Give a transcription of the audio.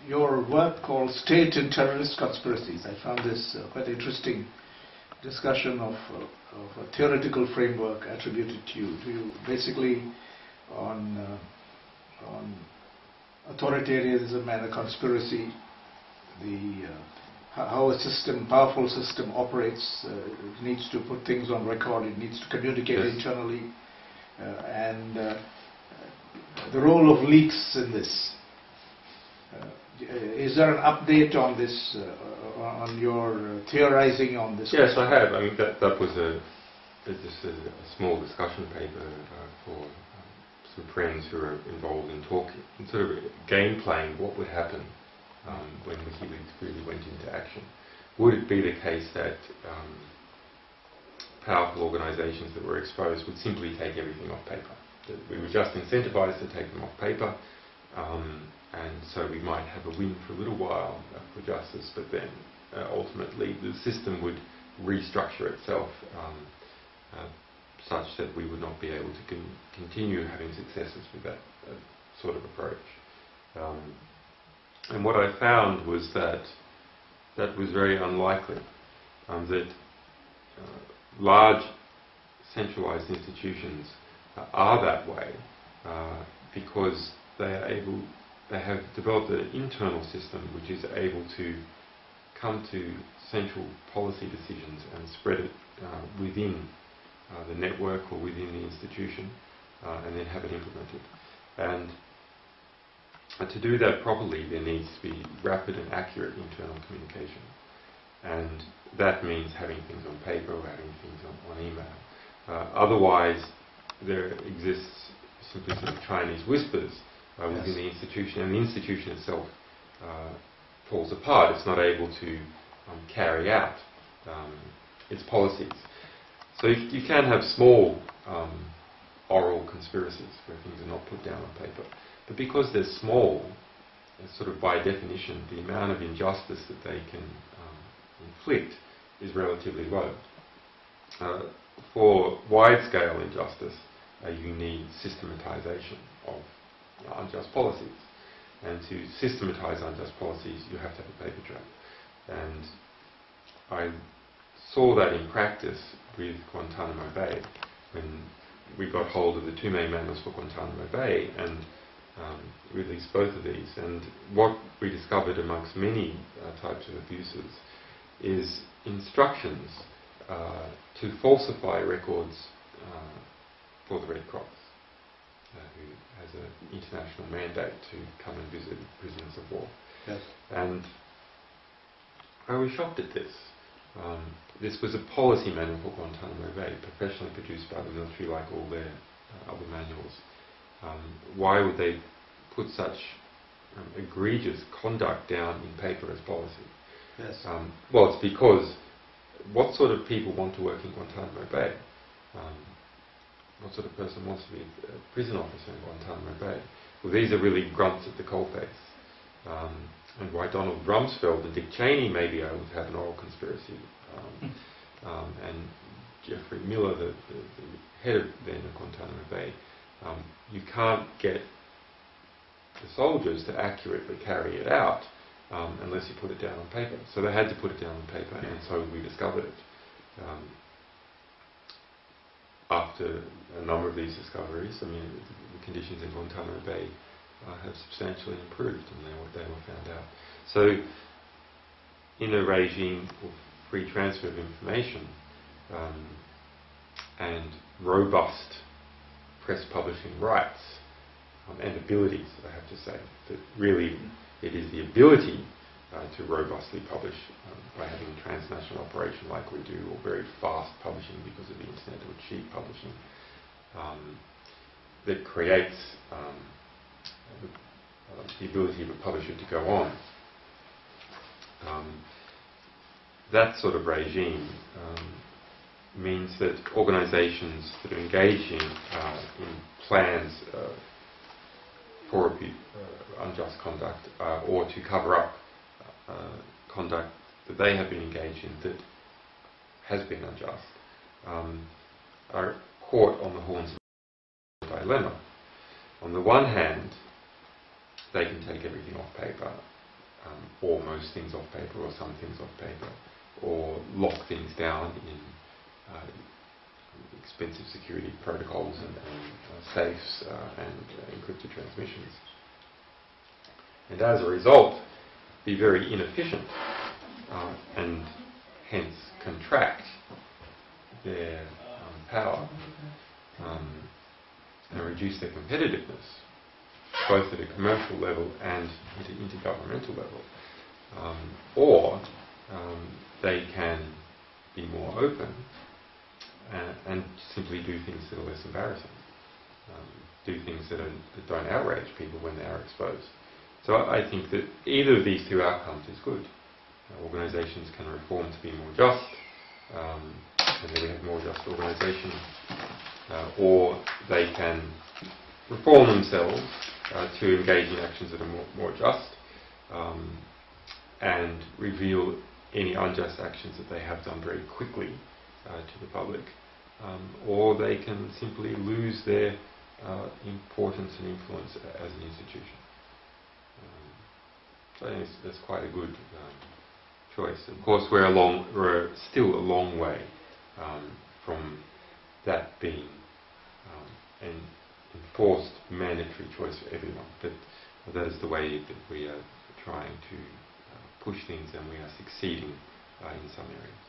your work called State and Terrorist Conspiracies. I found this quite interesting discussion of a theoretical framework attributed to you. Do you basically on authoritarianism and a conspiracy, how a system, powerful system operates, it needs to put things on record, it needs to communicate internally, and the role of leaks in this. Is there an update on this, on your theorizing on this? Yes, I have. I mean, that was just a small discussion paper for some friends who are involved in talking, and sort of game playing what would happen when WikiLeaks really went into action. Would it be the case that powerful organisations that were exposed would simply take everything off paper? That we were just incentivised to take them off paper, and so we might have a win for a little while for justice, but then ultimately the system would restructure itself such that we would not be able to continue having successes with that sort of approach. And what I found was that that was very unlikely, that large centralised institutions are that way because they have developed an internal system which is able to come to central policy decisions and spread it within the network or within the institution and then have it implemented. And to do that properly, there needs to be rapid and accurate internal communication. And that means having things on paper or having things on email. Otherwise, there exists simply sort of Chinese whispers within the institution, and the institution itself falls apart. It's not able to carry out its policies. So you can have small oral conspiracies where things are not put down on paper. But because they're small, sort of by definition, the amount of injustice that they can inflict is relatively low. For wide-scale injustice, you need systematisation of unjust policies. And to systematise unjust policies, you have to have a paper trail. And I saw that in practice with Guantanamo Bay, when we got hold of the two main manuals for Guantanamo Bay and released both of these. And what we discovered amongst many types of abuses is instructions to falsify records for the Red Cross, who has an international mandate to come and visit prisoners of war. Yes. And I was shocked at this. This was a policy manual for Guantanamo Bay, professionally produced by the military like all their other manuals. Why would they put such egregious conduct down in paper as policy? Yes. Well, it's because what sort of people want to work in Guantanamo Bay? What sort of person wants to be a prison officer in Guantanamo Bay? Well, these are really grunts at the coalface. And why Donald Rumsfeld and Dick Cheney may be able to have an oral conspiracy, and Jeffrey Miller, the head of then of Guantanamo Bay, you can't get the soldiers to accurately carry it out unless you put it down on paper. So they had to put it down on paper, and so we discovered it. After a number of these discoveries, I mean, the conditions in Guantanamo Bay have substantially improved, and they were found out. So, in a regime of free transfer of information and robust press publishing rights and abilities, I have to say, that really it is the ability to robustly publish by having a transnational operation like we do, or very fast publishing because of the internet, or cheap publishing, that creates the ability of a publisher to go on. That sort of regime means that organisations that are engaged in plans for unjust conduct or to cover up conduct that they have been engaged in that has been unjust are caught on the horns of a dilemma. On the one hand, they can take everything off paper or most things off paper, or some things off paper, or lock things down in expensive security protocols and safes and encrypted transmissions. And as a result, be very inefficient and hence contract their power and reduce their competitiveness, both at a commercial level and at an intergovernmental level. Or they can be more open and simply do things that are less embarrassing, do things that don't outrage people when they are exposed. So I think that either of these two outcomes is good. Organisations can reform to be more just, and then we have more just organisations, or they can reform themselves to engage in actions that are more just, and reveal any unjust actions that they have done very quickly to the public, or they can simply lose their importance and influence as an institution. So I think that's quite a good choice. Of course, we're still a long way from that being an enforced mandatory choice for everyone. But that is the way that we are trying to push things, and we are succeeding in some areas.